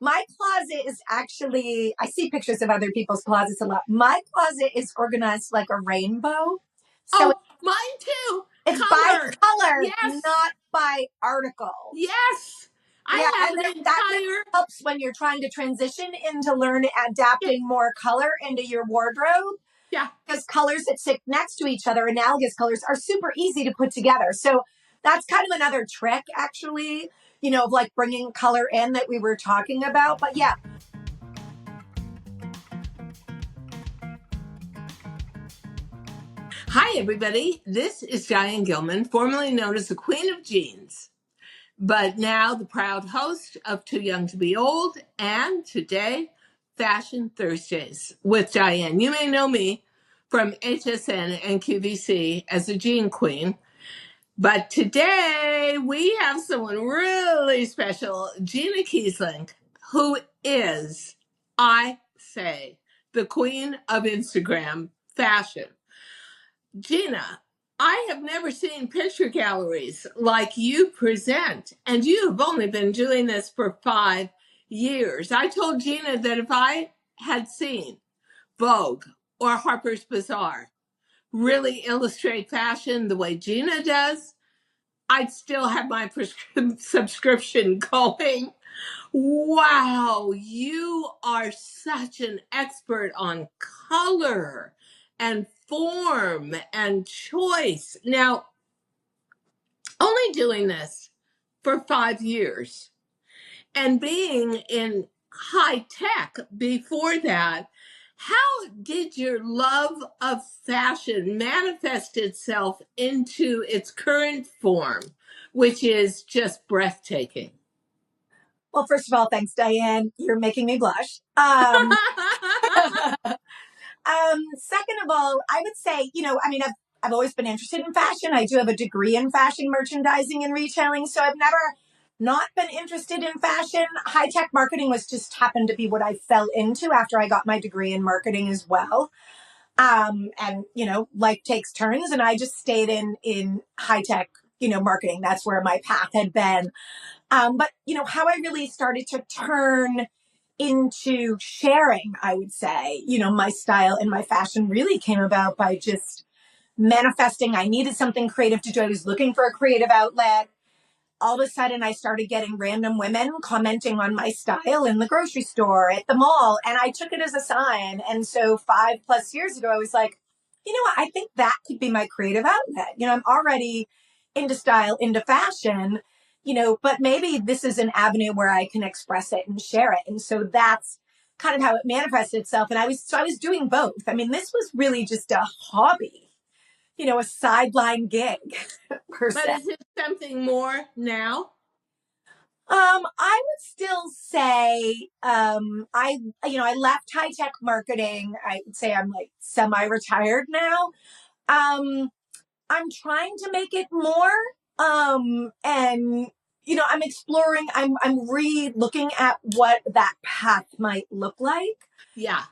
My closet is actually, I see pictures of other people's closets a lot. My closet is organized like a rainbow. So Oh, mine too. it's by Color. color, Yes. not by article. Yes. Yeah, I have and an that really entire. helps when you're trying to transition into learn adapting more color into your wardrobe. Yeah. Because colors that sit next to each other, analogous colors, are super easy to put together. So that's kind of another trick, actually, of like bringing color in that we were talking about. But yeah. Hi, everybody. This is Diane Gilman, formerly known as the Queen of Jeans, but now the proud host of Too Young to Be Old, and today, Fashion Thursdays with Diane. You may know me from HSN and QVC as a jean queen, but today we have someone really special, Gina Kieslich, who is, I say, the queen of Instagram fashion. Gina, I have never seen picture galleries like you present, and you have only been doing this for 5 years. I told Gina that if I had seen Vogue or Harper's Bazaar really illustrate fashion the way Gina does, I'd still have my subscription going. Wow, you are such an expert on color and form and choice. Now, only doing this for 5 years and being in high tech before that, how did your love of fashion manifest itself into its current form, which is just breathtaking? Well, first of all, thanks, Diane. You're making me blush. Second of all, I would say, I've always been interested in fashion. I do have a degree in fashion merchandising and retailing, so I've never not been interested in fashion. High tech marketing was just happened to be what I fell into after I got my degree in marketing as well. And life takes turns, and I just stayed in high tech, marketing. That's where my path had been. But how I really started to turn into sharing, I would say, my style and my fashion really came about by just manifesting. I needed something creative to do. I was looking for a creative outlet. All of a sudden, I started getting random women commenting on my style in the grocery store, at the mall, and I took it as a sign. And so 5+ years ago, I was like, you know what? I think that could be my creative outlet. I'm already into style, into fashion, but maybe this is an avenue where I can express it and share it. And so that's kind of how it manifested itself. And I was doing both. I mean, this was really just a hobby, a sideline gig per But se. is it something more now? I would still say, I left high tech marketing. I would say I'm like semi-retired now. Um, I'm trying to make it more. And I'm exploring. I'm re-looking at what that path might look like. Yeah.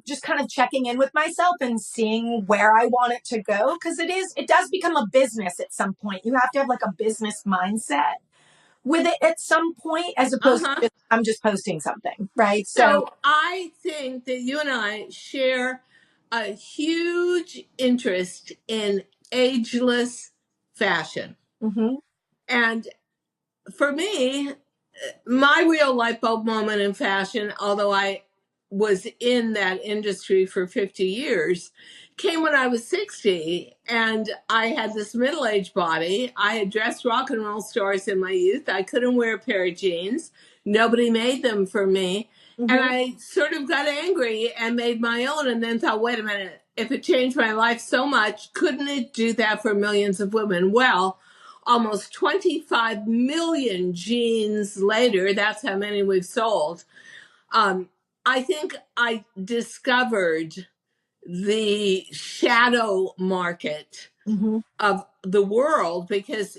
Just kind of checking in with myself and seeing where I want it to go, because it does become a business at some point. You have to have like a business mindset with it at some point, as opposed to I'm just posting something, right? So I think that you and I share a huge interest in ageless fashion. Mm-hmm. And for me, my real light bulb moment in fashion, although I was in that industry for 50 years, came when I was 60, and I had this middle-aged body. I had dressed rock and roll stars in my youth. I couldn't wear a pair of jeans. Nobody made them for me. Mm-hmm. And I sort of got angry and made my own, and then thought, wait a minute, if it changed my life so much, couldn't it do that for millions of women? Well, almost 25 million jeans later, that's how many we've sold. I think I discovered the shadow market of the world because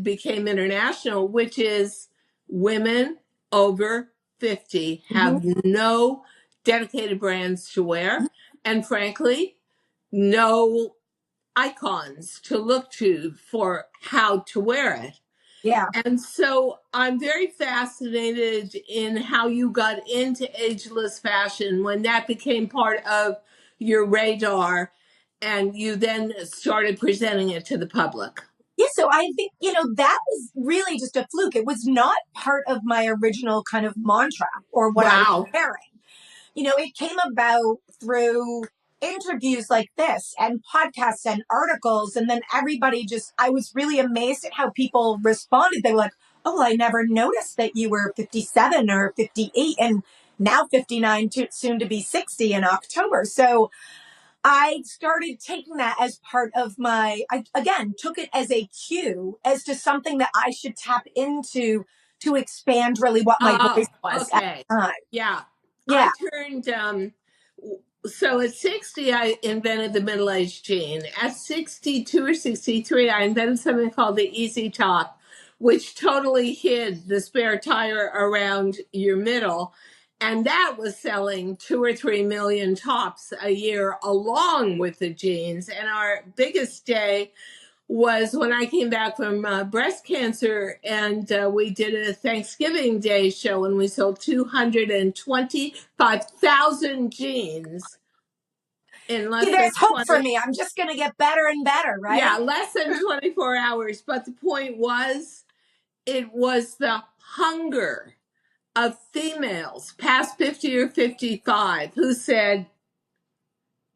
became international, which is women over 50 have no dedicated brands to wear, and frankly, no icons to look to for how to wear it. Yeah. And so I'm very fascinated in how you got into ageless fashion when that became part of your radar and you then started presenting it to the public. Yeah, so I think, that was really just a fluke. It was not part of my original kind of mantra or what I was Wow. sharing. It came about through interviews like this and podcasts and articles. And then I was really amazed at how people responded. They were like, oh, I never noticed that you were 57 or 58 and now 59, soon to be 60 in October. So I started taking that as part of I again took it as a cue as to something that I should tap into to expand really what my Oh, voice was at okay. the time. Yeah. Yeah. I turned, so at 60, I invented the middle age gene. At 62 or 63, I invented something called the Easy Top, which totally hid the spare tire around your middle. And that was selling 2 or 3 million tops a year along with the jeans. And our biggest day was when I came back from breast cancer, and we did a Thanksgiving Day show, and we sold 225,000 jeans in See, less than there's hope for 20. me. I'm just going to get better and better, Yeah, right? less than 24 hours. But the point was, it was the hunger of females past 50 or 55 who said,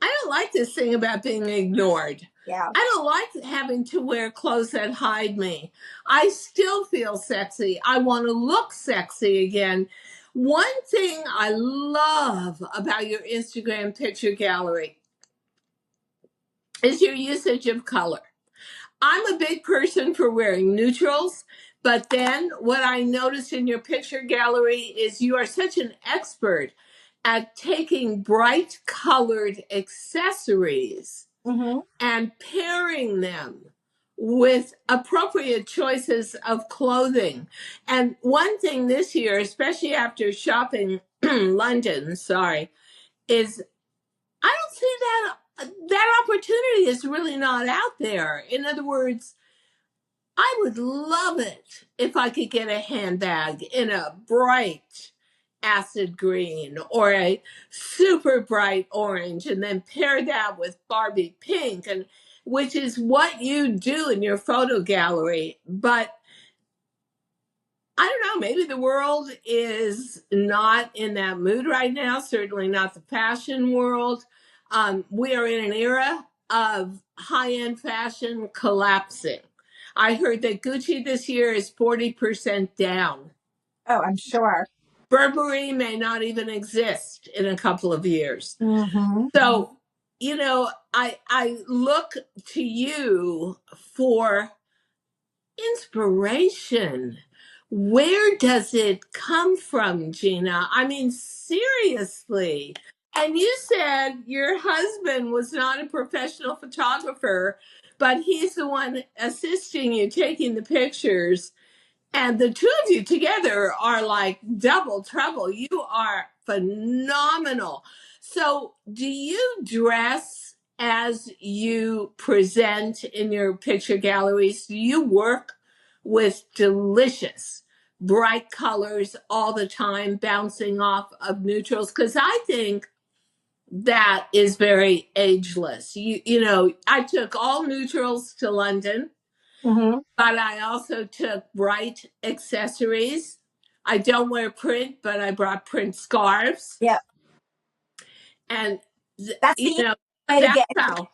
I don't like this thing about being ignored. Yeah. I don't like having to wear clothes that hide me. I still feel sexy. I want to look sexy again. One thing I love about your Instagram picture gallery is your usage of color. I'm a big person for wearing neutrals, but then what I noticed in your picture gallery is you are such an expert at taking bright colored accessories Mm-hmm. and pairing them with appropriate choices of clothing. And one thing this year, especially after shopping London, sorry, is I don't see that opportunity is really not out there. In other words, I would love it if I could get a handbag in a bright acid green or a super bright orange and then pair that with Barbie pink, and which is what you do in your photo gallery. But I don't know, maybe the world is not in that mood right now, certainly not the fashion world. We are in an era of high end fashion collapsing. I heard that Gucci this year is 40% down. Oh, I'm sure. Burberry may not even exist in a couple of years. Mm-hmm. So, I look to you for inspiration. Where does it come from, Gina? I mean, seriously. And you said your husband was not a professional photographer, but he's the one assisting you taking the pictures. And the two of you together are like double trouble. You are phenomenal. So, do you dress as you present in your picture galleries? Do you work with delicious, bright colors all the time, bouncing off of neutrals? Because I think that is very ageless. I took all neutrals to London, Mm-hmm. but I also took bright accessories. I don't wear print, but I brought print scarves. Yeah. And, That's the you easiest know, way to that's get how,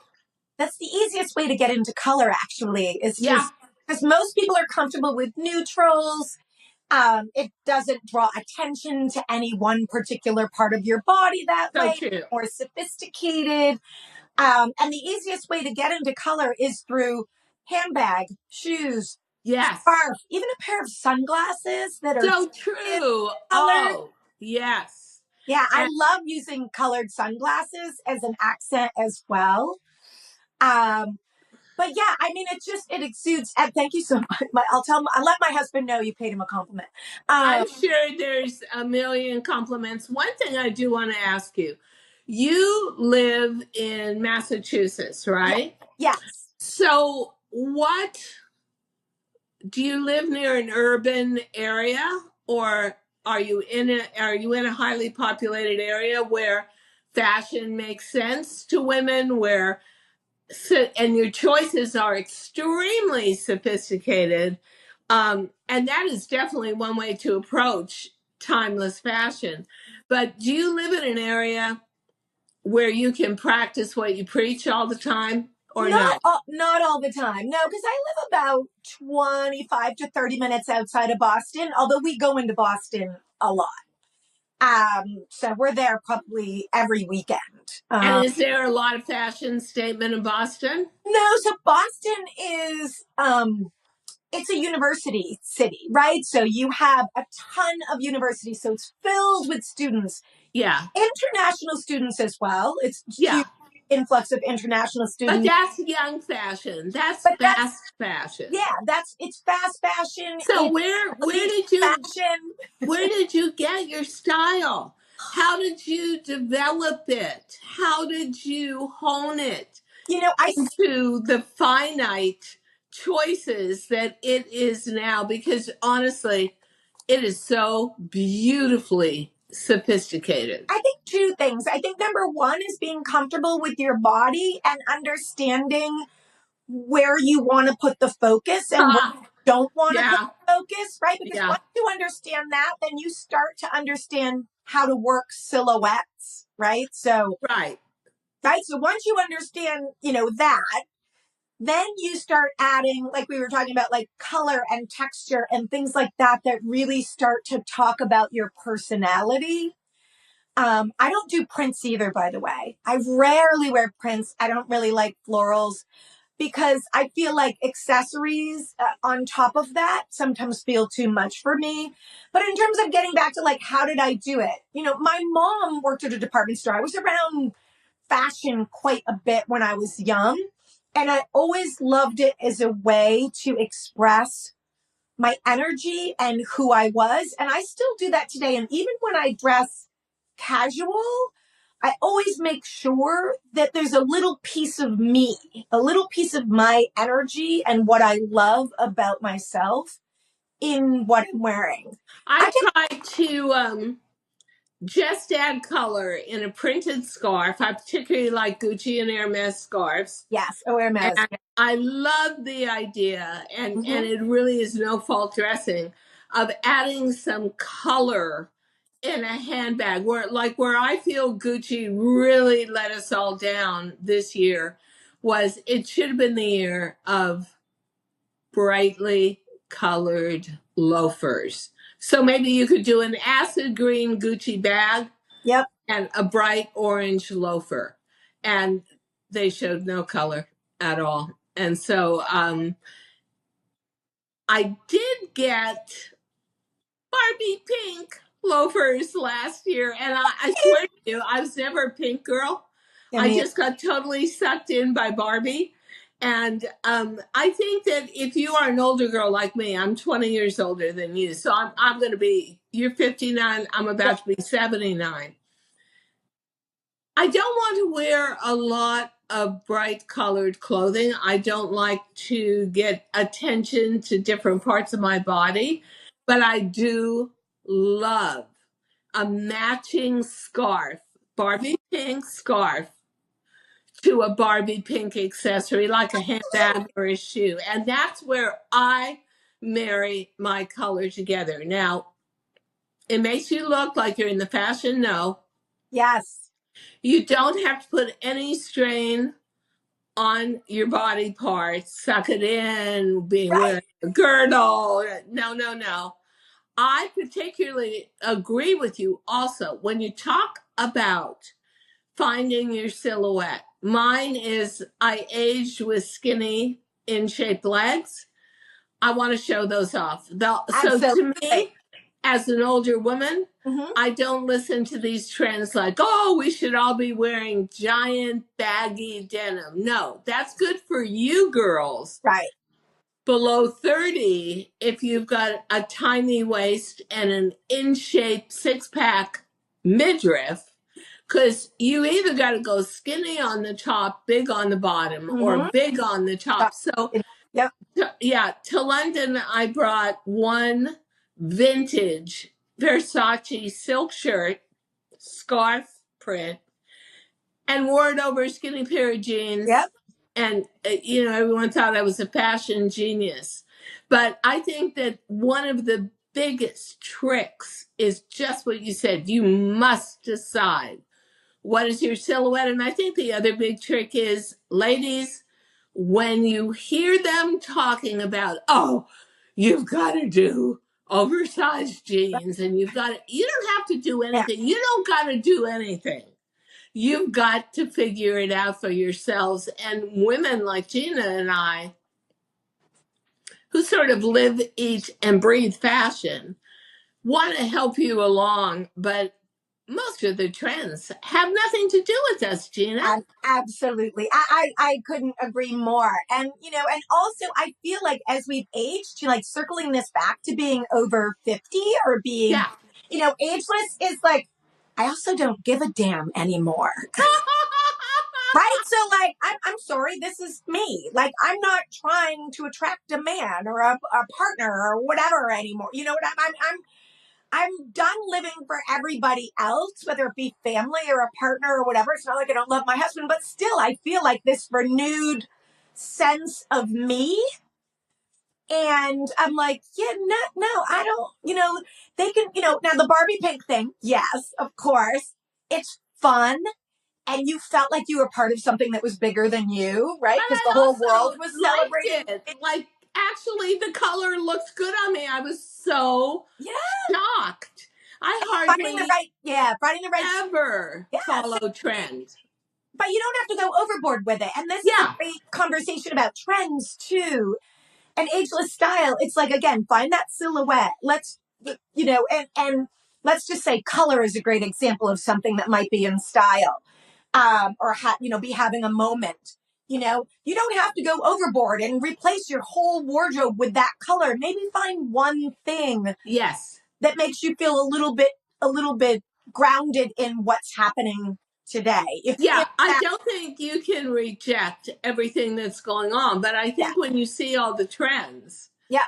that's the easiest way to get into color, actually, is yeah, just because most people are comfortable with neutrals. It doesn't draw attention to any one particular part of your body that so way. true. More sophisticated. And the easiest way to get into color is through handbag, shoes, Yes, scarf, even a pair of sunglasses that are so in true. colored. Oh, yes. Yeah, I And love using colored sunglasses as an accent as well. Um, but yeah, I mean, it exudes. And thank you so much. I'll let my husband know you paid him a compliment. I'm sure there's a million compliments. One thing I do want to ask you, you live in Massachusetts, Yeah, right? yes. So, what do you live near an urban area, or are you in a highly populated area where fashion makes sense to women, where and your choices are extremely sophisticated? And that is definitely one way to approach timeless fashion. But do you live in an area where you can practice what you preach all the time, or no? Not all the time. No, because I live about 25 to 30 minutes outside of Boston, although we go into Boston a lot. So we're there probably every weekend. And is there a lot of fashion statement in Boston? No, so Boston is it's a university city, right? So you have a ton of universities, so it's filled with students. Yeah. International students as well. It's Yeah. huge influx of international But students. that's young fashion. That's But fast fashion. Yeah, it's fast fashion. So It's where did you get your style? How did you develop it? How did you hone it into the finite choices that it is now? Because honestly, it is so beautifully sophisticated. I think two things. I think number one is being comfortable with your body and understanding where you want to put the focus and where you don't want to put the focus, right? Because once you understand that, then you start to understand how to work silhouettes, right? So, right. So once you understand, that, then you start adding, like we were talking about, like color and texture and things like that, that really start to talk about your personality. I don't do prints either, by the way. I rarely wear prints. I don't really like florals because I feel like accessories on top of that sometimes feel too much for me. But in terms of getting back to like, how did I do it? My mom worked at a department store. I was around fashion quite a bit when I was young. And I always loved it as a way to express my energy and who I was. And I still do that today. And even when I dress casual, I always make sure that there's a little piece of me, a little piece of my energy and what I love about myself in what I'm wearing. I try to just add color in a printed scarf. I particularly like Gucci and Hermes scarves. Yes, Hermes. And I love the idea, and it really is no fault dressing, of adding some color in a handbag. Where I feel Gucci really let us all down this year was it should have been the year of brightly colored loafers. So maybe you could do an acid green Gucci bag. Yep. And a bright orange loafer. And they showed no color at all. And so I did get Barbie pink loafers last year. And I swear to you, I was never a pink girl. I just got totally sucked in by Barbie. And I think that if you are an older girl like me, I'm 20 years older than you. So I'm going to be, you're 59, I'm about to be 79. I don't want to wear a lot of bright colored clothing. I don't like to get attention to different parts of my body, but I do love a matching scarf, Barbie pink scarf, to a Barbie pink accessory like a handbag or a shoe. And that's where I marry my color together. Now, it makes you look like you're in the fashion know. Yes. You don't have to put any strain on your body parts, suck it in, wearing a girdle. No. I particularly agree with you also when you talk about finding your silhouette. Mine is I aged with skinny in shaped legs. I want to show those off. So to me, as an older woman, I don't listen to these trends like, oh, we should all be wearing giant baggy denim. No, that's good for you girls. Right. Below 30, if you've got a tiny waist and an in-shape six-pack midriff, because you either got to go skinny on the top, big on the bottom, or big on the top. So Yep. Yeah, to London, I brought one vintage Versace silk shirt, scarf print, and wore it over a skinny pair of jeans. Yep. And, everyone thought I was a fashion genius. But I think that one of the biggest tricks is just what you said. You must decide what is your silhouette. And I think the other big trick is, ladies, when you hear them talking about, oh, you've got to do oversized jeans and you don't have to do Yeah. anything. You don't got to do anything. You've got to figure it out for yourselves. And women like Gina and I, who sort of live, eat, and breathe fashion, want to help you along. But most of the trends have nothing to do with us, Gina. Absolutely. I couldn't agree more. And, and also I feel like as we've aged, like circling this back to being over 50 or being, Yeah. ageless is like, I also don't give a damn anymore. Right? So like, I'm sorry, this is me. Like, I'm not trying to attract a man or a partner or whatever anymore. You know what I'm done living for everybody else, whether it be family or a partner or whatever. It's not like I don't love my husband, but still I feel like this renewed sense of me. And I'm like, yeah, no, I don't, they can, now the Barbie pink thing. Yes, of course. It's fun. And you felt like you were part of something that was bigger than you, right? But Because I the whole world also was celebrating. liked it. Like, actually, the color looks good on me. I was so Yeah. shocked. I Finding the hardly right, finding the right. ever Yeah. follow trend. But you don't have to go overboard with it. And this is a Yeah. great conversation about trends too. And ageless style. It's like, again, find that silhouette. Let's, and let's just say color is a great example of something that might be in style. Or be having a moment. You don't have to go overboard and replace your whole wardrobe with that color. Maybe find one thing Yes. that makes you feel a little bit grounded in what's happening today. If I that, don't think you can reject everything that's going on, but I yeah, think when you see all the trends, yeah,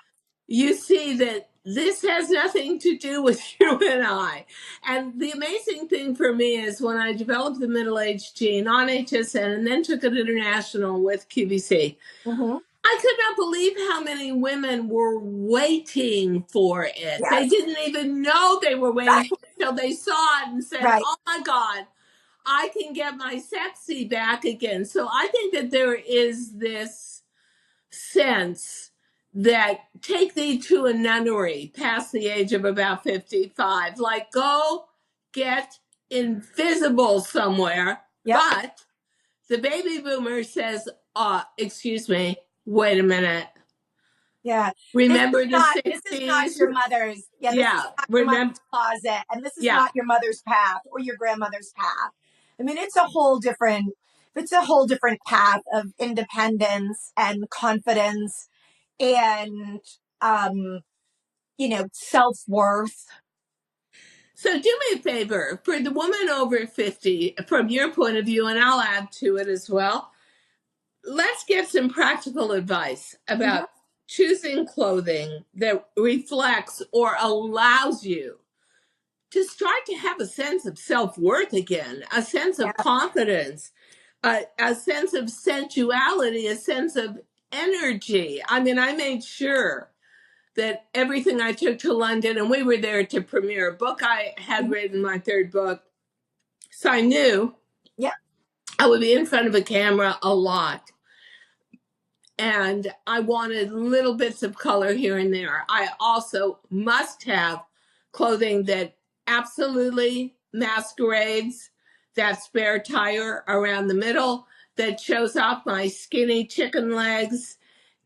you see that this has nothing to do with you and I. And the amazing thing for me is when I developed the middle-aged gene on HSN and then took it international with QVC, mm-hmm. I could not believe how many women were waiting for it. They Yes, didn't even know they were waiting right, for it until they saw it and said, right, oh my God, I can get my sexy back again. So I think that there is this sense that take thee to a nunnery past the age of about 55. Like, go get invisible somewhere. yep, But the baby boomer says, excuse me, wait a minute. yeah. Remember the This is not 60s? your mother's. Yeah, this is Yeah. not your mother's Remember? closet, and this is Yeah. not your mother's path or your grandmother's path. I mean, it's a whole different path of independence and confidence and self-worth. So do me a favor for the woman over 50, from your point of view, and I'll add to it as well. Let's get some practical advice Mm-hmm. about choosing clothing that reflects or allows you to start to have a sense of self-worth again, a sense Yeah. of confidence, a sense of sensuality, a sense of energy. I mean, I made sure that everything I took to London, and we were there to premiere a book I had Mm-hmm. written, my third book. So I knew Yeah. I would be in front of a camera a lot. And I wanted little bits of color here and there. I also must have clothing that absolutely masquerades that spare tire around the middle, that shows off my skinny chicken legs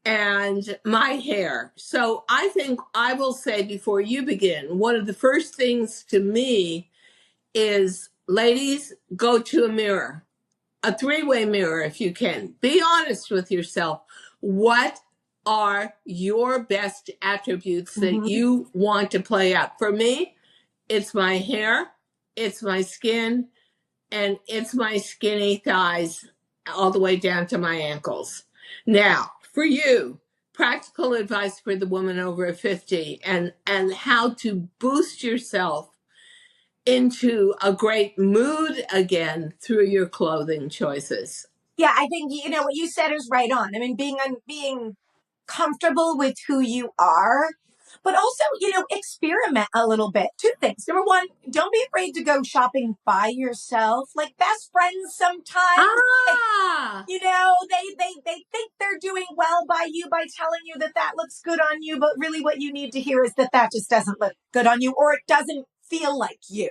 and my hair. So I think I will say before you begin, one of the first things to me is, ladies, go to a mirror, a three-way mirror if you can. Be honest with yourself. What are your best attributes that Mm-hmm. you want to play out? For me, it's my hair, it's my skin, and it's my skinny thighs all the way down to my ankles. Now, for you, practical advice for the woman over 50 and how to boost yourself into a great mood again through your clothing choices. Yeah, I think what you said is right on. I mean, being comfortable with who you are, but also, experiment a little bit. Two things. Number one, don't be afraid to go shopping by yourself. Like best friends sometimes, Ah, they think they're doing well by you by telling you that that looks good on you, but really what you need to hear is that that just doesn't look good on you or it doesn't feel like you.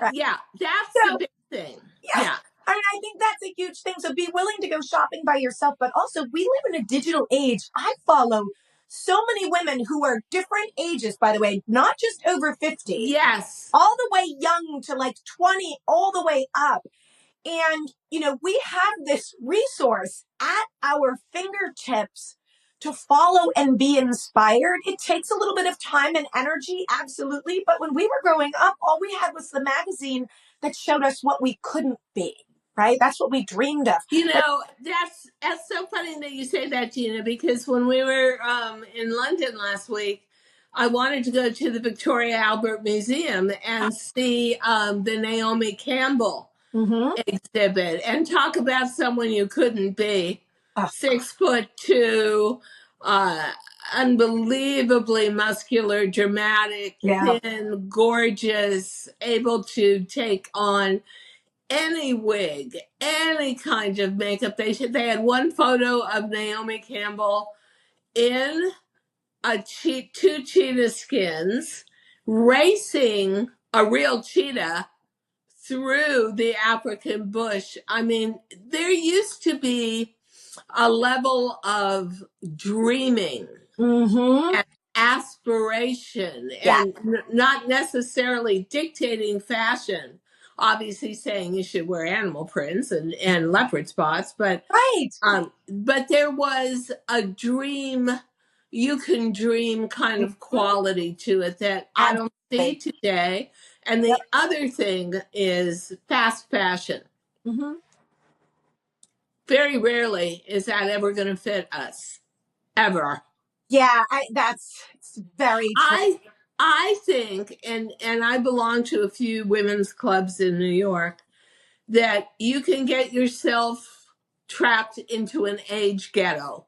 Right. yeah, that's So, the big thing. yeah. Yeah. I mean, I think that's a huge thing. So be willing to go shopping by yourself, but also we live in a digital age. I follow so many women who are different ages, by the way, not just over 50, Yes. all the way young to like 20, all the way up. And, we have this resource at our fingertips to follow and be inspired. It takes a little bit of time and energy, absolutely. But when we were growing up, all we had was the magazine that showed us what we couldn't be, right? That's what we dreamed of. That's so funny that you say that, Gina, because when we were in London last week, I wanted to go to the Victoria Albert Museum and see the Naomi Campbell Mm-hmm. exhibit and talk about someone you couldn't be. Oh, 6'2", unbelievably muscular, dramatic, yeah. thin, gorgeous, able to take on any wig, any kind of makeup. They had one photo of Naomi Campbell in two cheetah skins racing a real cheetah through the African bush. I mean, there used to be a level of dreaming Mm-hmm. and aspiration Yeah. and not necessarily dictating fashion. Obviously, saying you should wear animal prints and leopard spots, Right. but there was a dream. You can dream kind of quality to it that I don't see Absolutely. today. And Yep. the other thing is fast fashion. Mm-hmm. Very rarely is that ever going to fit us, ever. Yeah, that's very true. I think, and I belong to a few women's clubs in New York, that you can get yourself trapped into an age ghetto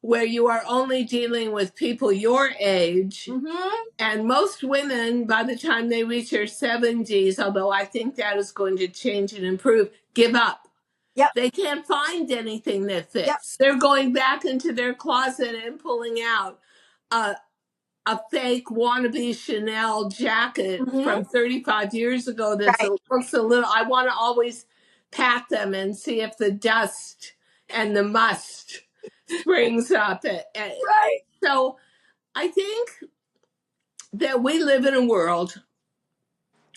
where you are only dealing with people your age. Mm-hmm. And most women, by the time they reach their 70s, although I think that is going to change and improve, give up. Yep. They can't find anything that Yep. fits. They're going back into their closet and pulling out a, a fake wannabe Chanel jacket Mm-hmm. from 35 years ago that Right. looks a little, I want to always pat them and see if the dust and the must springs up. Right. So I think that we live in a world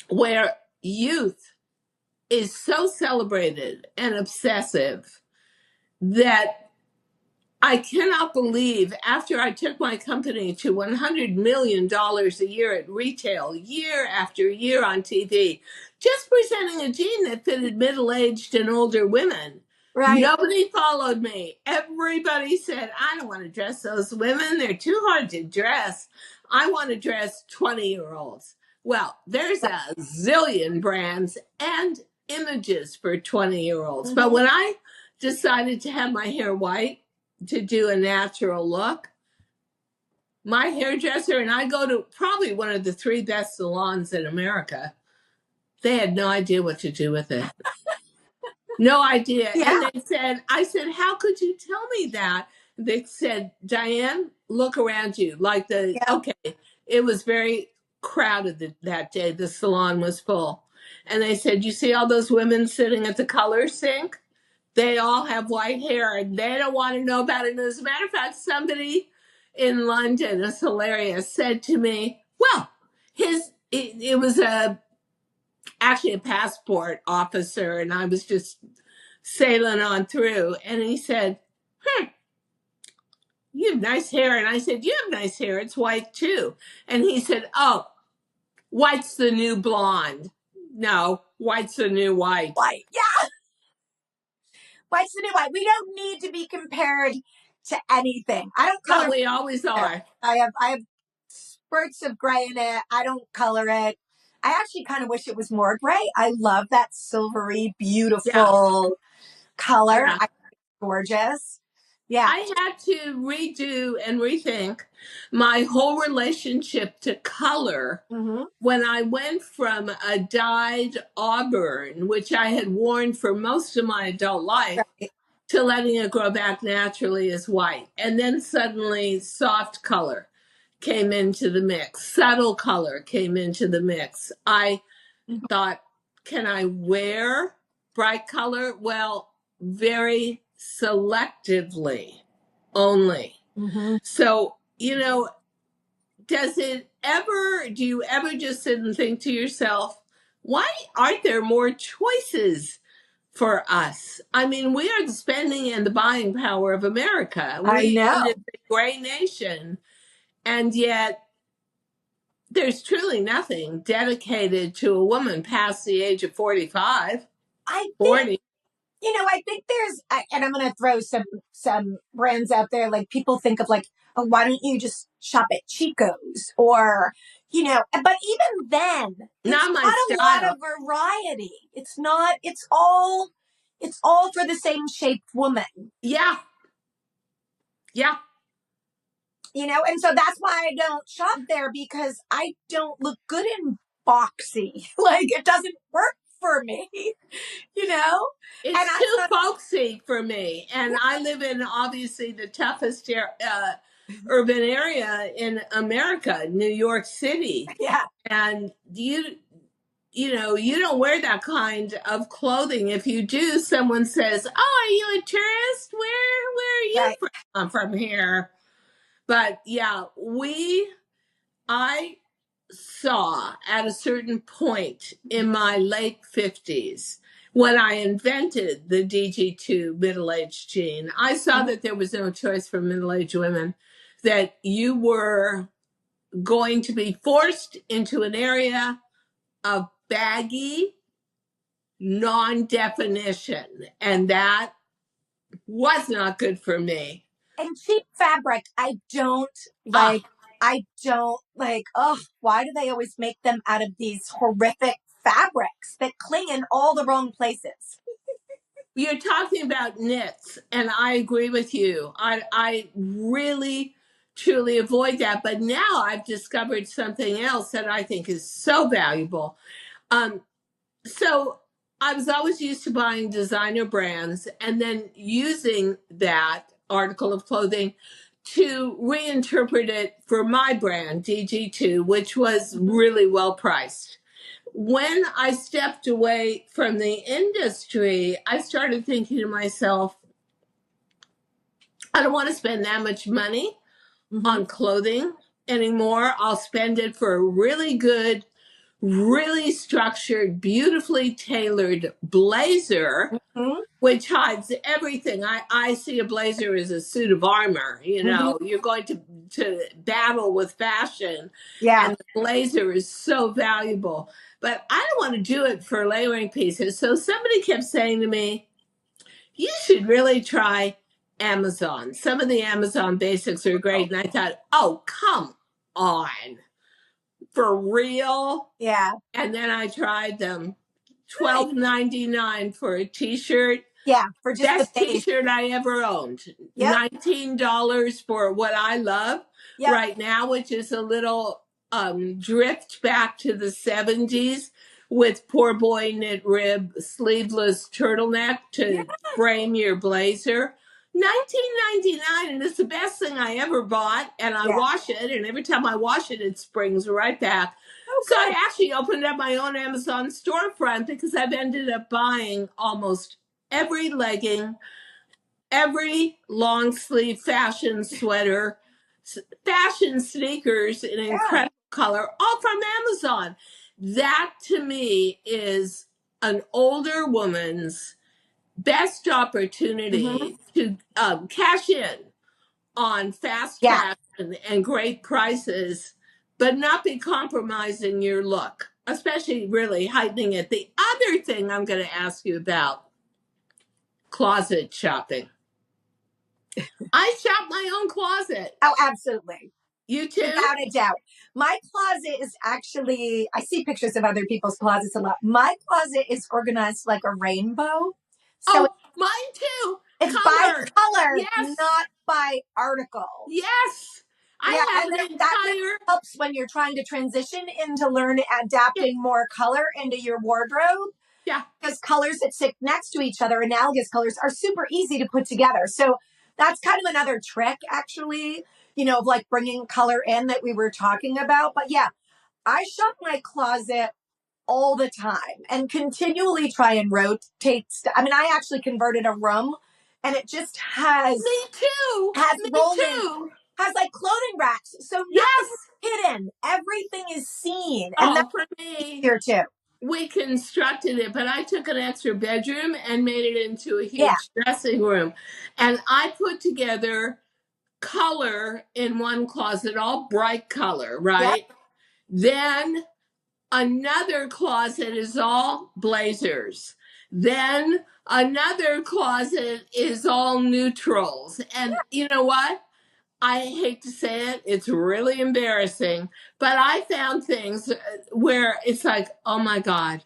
where youth is so celebrated and obsessive that I cannot believe after I took my company to $100 million a year at retail, year after year on TV, just presenting a jean that fitted middle-aged and older women. Right. Nobody followed me. Everybody said, I don't want to dress those women. They're too hard to dress. I want to dress 20-year-olds. Well, there's a zillion brands and images for 20-year-olds. Mm-hmm. But when I decided to have my hair white, to do a natural look, my hairdresser and I go to probably one of the 3 best salons in America. They had no idea what to do with it. No idea. Yeah. And I said, how could you tell me that? They said, Diane, look around you. Okay, it was very crowded that day. The salon was full. And they said, you see all those women sitting at the color sink? They all have white hair and they don't want to know about it. And as a matter of fact, somebody in London, it's hilarious, said to me, well, it was actually a passport officer, and I was just sailing on through. And he said, you have nice hair. And I said, you have nice hair. It's white too. And he said, oh, white's the new blonde. No, white's the new white. White. Yeah. White's the new white. We don't need to be compared to anything. I don't But color. we always are. I have spurts of gray in it. I don't color it. I actually kind of wish it was more gray. I love that silvery, Yeah. beautiful color. Yeah. I think it's gorgeous. Yeah. I had to redo and rethink my whole relationship to color Mm-hmm. when I went from a dyed auburn, which I had worn for most of my adult life, Right. to letting it grow back naturally as white. And then suddenly soft color came into the mix, subtle color came into the mix. I thought, can I wear bright color? Well, very selectively only. Mm-hmm. So, do you ever just sit and think to yourself, why aren't there more choices for us? I mean, we are the spending and the buying power of America. I We know. own a great nation, and yet there's truly nothing dedicated to a woman past the age of 45, I think 40. I think and I'm going to throw some brands out there. Like people think of like, oh, why don't you just shop at Chico's or, but even then, it's Not my not a lot style. of variety. It's not. It's all for the same shaped woman. Yeah, yeah. And so that's why I don't shop there because I don't look good in boxy. Like it doesn't work for me, you know? And It's I too so folksy for me. And I live in obviously the toughest urban area in America, New York City. yeah, And you don't wear that kind of clothing. If you do, someone says, "Oh, are you a tourist? Where are you right. from?" I'm from here. But yeah, I saw at a certain point in my late 50s when I invented the DG2 middle aged jean. I saw that there was no choice for middle aged women, that you were going to be forced into an area of baggy non definition, and that was not good for me. And cheap fabric, I don't Ah, like. I don't like. Oh, why do they always make them out of these horrific fabrics that cling in all the wrong places? you're talking about knits, and I agree with you. I really truly avoid that. But now I've discovered something else that I think is so valuable. Um, so I was always used to buying designer brands and then using that article of clothing to reinterpret it for my brand, DG2, which was really well priced. When I stepped away from the industry, I started thinking to myself, I don't want to spend that much money on clothing anymore. I'll spend it for a really good, really structured, beautifully tailored blazer, Mm-hmm. which hides everything. I see a blazer as a suit of armor. Mm-hmm. You're going to battle with fashion, Yeah. and the blazer is so valuable. But I don't want to do it for layering pieces. So somebody kept saying to me, you should really try Amazon. Some of the Amazon basics are great. And I thought, oh, come on, for real? Yeah. And then I tried them. $12.99 for a t-shirt. Yeah. For just the Best base. t-shirt I ever owned. Yep. $19 for what I love Yep. right now, which is a little drift back to the 70s with poor boy knit rib sleeveless turtleneck Yeah. to frame your blazer. 19.99, and it's the best thing I ever bought. And I Yeah. wash it, and every time I wash it, it springs right back. Oh, So good. I actually opened up my own Amazon storefront because I've ended up buying almost every legging, every long sleeve fashion sweater, fashion sneakers in Yeah. incredible color, all from Amazon. That to me is an older woman's best Mm-hmm. opportunity to cash in on fast Yeah. fashion and great prices, but not be compromising your look, especially really heightening it. The other thing I'm going to ask you about, closet shopping. I shop my own closet. Oh, absolutely. You too? Without a doubt. My closet is actually, I see pictures of other people's closets a lot. My closet is organized like a rainbow. So Oh, mine too. it's by Color. color, Yes. not by article. Yes. Yeah, I have and an that really entire. helps when you're trying to transition into learn Yeah. adapting more color into your wardrobe. Yeah. Because colors that sit next to each other, analogous colors, are super easy to put together. So that's kind of another trick, actually, of like bringing color in that we were talking about. But yeah, I shop my closet all the time and continually try and rotate stuff. I mean, I actually converted a room and it just has Me too. Me rolling, too. has like clothing racks. So nothing Yes. is hidden. Everything is seen. And that's Oh, for me, here too. we constructed it, but I took an extra bedroom and made it into a Yeah. huge dressing room. And I put together color in one closet, all bright color, Yep. right? Then another closet is all blazers. Then another closet is all neutrals. And you know what? I hate to say it, it's really embarrassing, but I found things where it's like, oh my God,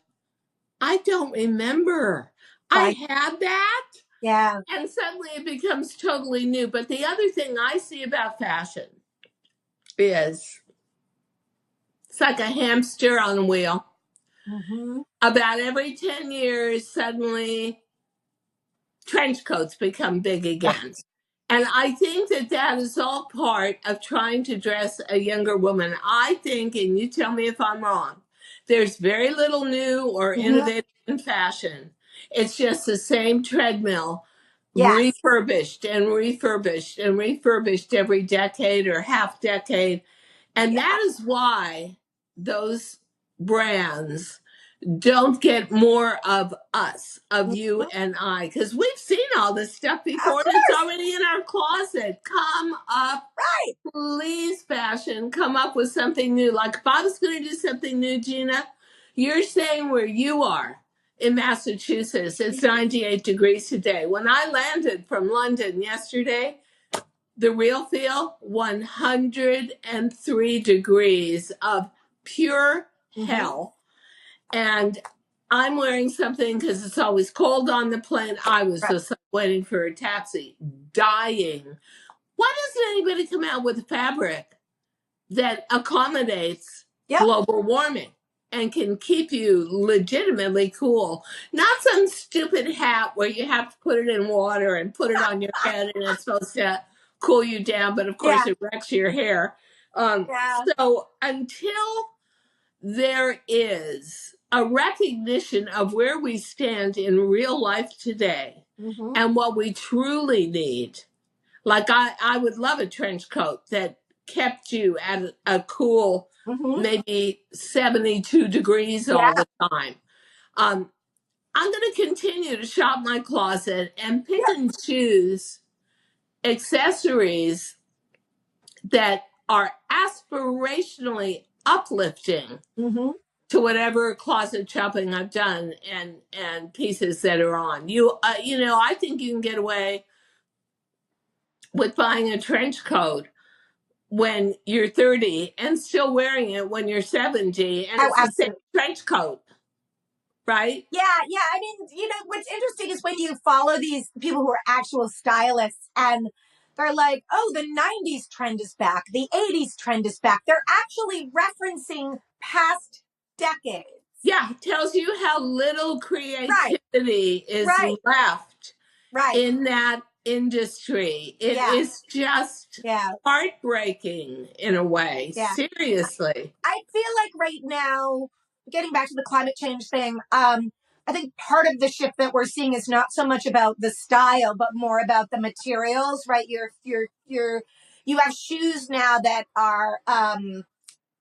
I don't remember. I Right. had that. Yeah. And suddenly it becomes totally new. But the other thing I see about fashion is it's like a hamster on a wheel. Mm-hmm. About every 10 years, suddenly trench coats become big again. And I think that that is all part of trying to dress a younger woman. I think, and you tell me if I'm wrong, there's very little new or Mm-hmm. innovative in fashion. It's just the same treadmill, Yes. refurbished and refurbished and refurbished every decade or half decade. And Yeah. that is why those brands don't get more of us, of you Mhm. and I, because we've seen all this stuff Of before and it's course. already in our closet. Come up, Right. please, fashion, come up with something new. Like if I was going to do something new, Gina, you're saying where you are in Massachusetts, it's 98 degrees today. When I landed from London yesterday, the real feel 103 degrees of pure Mm-hmm. hell, and I'm wearing something because it's always cold on the plane. I was Right. just waiting for a taxi, dying. Why doesn't anybody come out with a fabric that accommodates Yep. global warming and can keep you legitimately cool? Not some stupid hat where you have to put it in water and put it on your head and it's supposed to cool you down, but of course Yeah. it wrecks your hair. Yeah. So until there is a recognition of where we stand in real life today Mm-hmm. and what we truly need. Like I would love a trench coat that kept you at a cool, Mm-hmm. maybe 72 degrees Yeah. all the time. Um, I'm going to continue to shop my closet and pick Yeah. and choose accessories that are aspirationally uplifting Mm-hmm. to whatever closet shopping I've done and pieces that are on. I think you can get away with buying a trench coat when you're 30 and still wearing it when you're 70 and Oh, it's the same absolutely. trench coat, right? Yeah. Yeah. I mean, what's interesting is when you follow these people who are actual stylists and they're like, oh, the 90s trend is back. The 80s trend is back. They're actually referencing past decades. Yeah, it tells you how little Right. creativity is Right. left Right. in that industry. It Yeah. is just Yeah. heartbreaking in a way, Yeah. seriously. I feel like right now, getting back to the climate change thing, I think part of the shift that we're seeing is not so much about the style, but more about the materials, right? You have shoes now that are,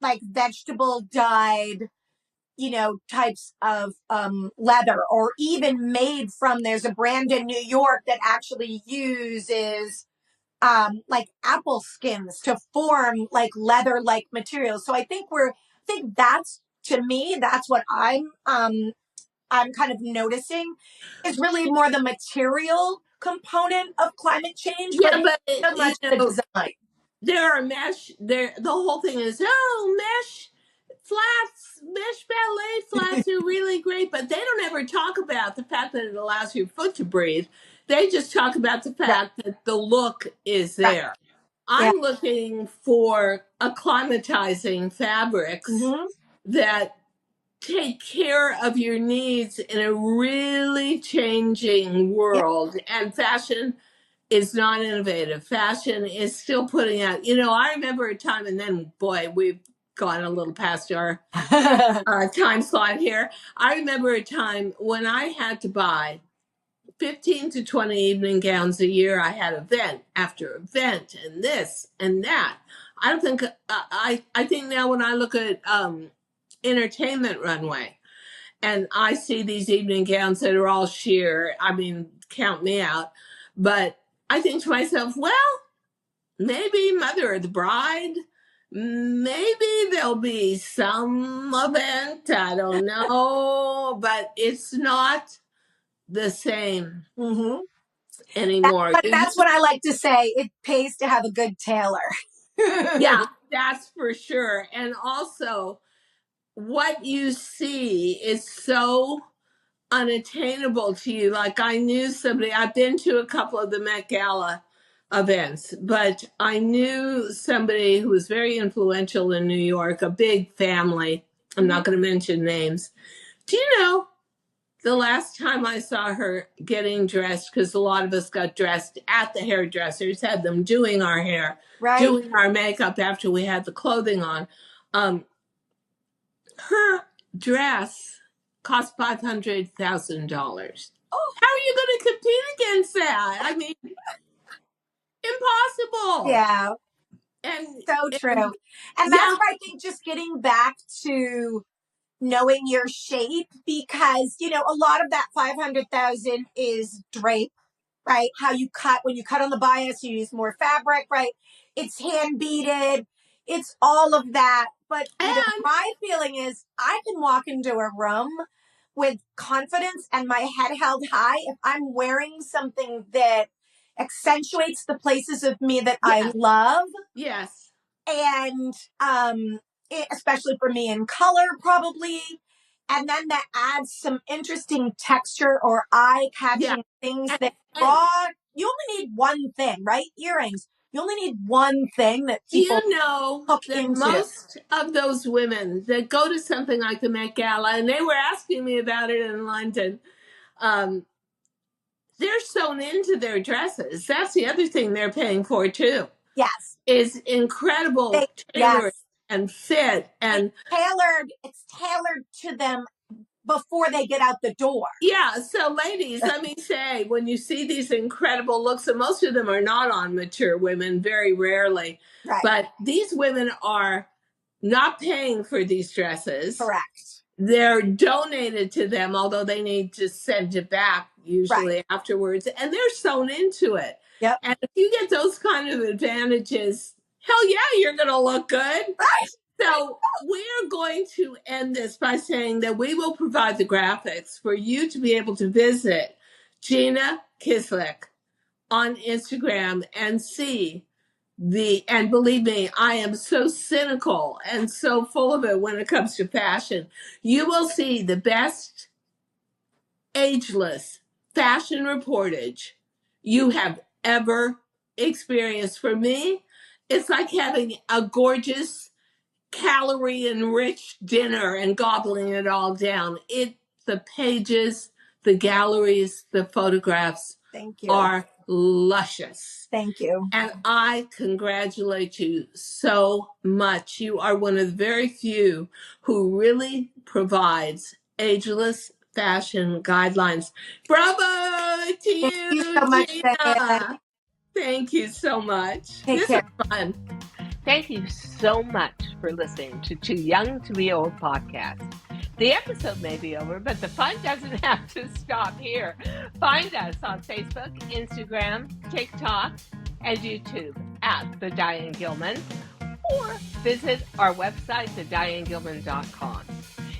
like vegetable dyed, types of, leather, or even made from, there's a brand in New York that actually uses like apple skins to form like leather like materials. So I think that's, to me, that's what I'm kind of noticing, is really more the material component of climate change, but Yeah, but so much the design. there are mesh. There, the whole thing is mesh flats, mesh ballet flats are really great, but they don't ever talk about the fact that it allows your foot to breathe. They just talk about the Right. fact that the look is Right. there. Yeah. I'm looking for acclimatizing fabrics Mm-hmm. that take care of your needs in a really changing Yeah. world. And fashion is not innovative. Fashion is still putting out, I remember a time, and then, boy, we've gone a little past our time slot here. I remember a time when I had to buy 15 to 20 evening gowns a year. I had event after event and this and that. I don't think, I think now when I look at entertainment runway and I see these evening gowns that are all sheer, I mean, count me out. But I think to myself, well, maybe Mother of the Bride, maybe there'll be some event, I don't know, but it's not the same Mm-hmm. anymore. But that's what I like to say. It pays to have a good tailor. Yeah, that's for sure. And also, what you see is so unattainable to you. Like, I knew somebody, I've been to a couple of the Met Gala events, but I knew somebody who was very influential in New York, a big family. I'm not going to mention names. Do you know the last time I saw her getting dressed, because a lot of us got dressed at the hairdressers, had them doing our hair, Right. doing our makeup after we had the clothing on. Her dress cost $500,000. Oh, How are you going to compete against that? I mean, impossible. yeah. And, So true. And that's yeah, where I think just getting back to knowing your shape, because, a lot of that 500,000 is drape, right? How you cut, when you cut on the bias, you use more fabric, right? It's hand beaded. It's all of that. But, and my feeling is I can walk into a room with confidence and my head held high if I'm wearing something that accentuates the places of me that I yes, love. yes, And especially for me in color, probably. And then that adds some interesting texture or yeah. eye-catching things that And you only need one thing, right? Earrings. You only need one thing that do people you know hook that into. most of those women that go to something like the Met Gala, and they were asking me about it in London, um, they're sewn into their dresses. That's the other thing they're paying for too. Yes. Is incredible tailoring Yes. and fit and It's tailored to them before they get out the door. yeah. So, ladies, let me say, when you see these incredible looks, and most of them are not on mature women, very rarely, Right. but these women are not paying for these dresses. Correct. They're donated to them, although they need to send it back usually Right. afterwards, and they're sewn into it. Yep. And if you get those kind of advantages, hell yeah, you're going to look good. Right. So we're going to end this by saying that we will provide the graphics for you to be able to visit Gina Kieslich on Instagram and see and believe me, I am so cynical and so full of it when it comes to fashion. You will see the best ageless fashion reportage you have ever experienced. For me, it's like having a gorgeous calorie enriched dinner and gobbling it all down. The pages, the galleries, the photographs Thank you. are luscious. Thank you. And I congratulate you so much. You are one of the very few who really provides ageless fashion guidelines. Bravo to Thank you you, so much, Diane. Gina. Thank you so much. Take This was care. fun. Thank you so much for listening to Too Young to Be Old podcast. The episode may be over, but the fun doesn't have to stop here. Find us on Facebook, Instagram, TikTok, and YouTube at The Diane Gilman, or visit our website, thedianegilman.com.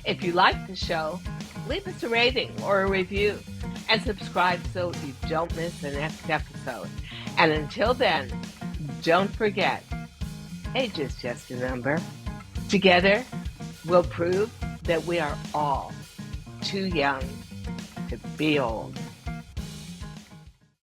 If you like the show, leave us a rating or a review and subscribe so you don't miss the next episode. And until then, don't forget, age is just a number. Together, we'll prove that we are all too young to be old.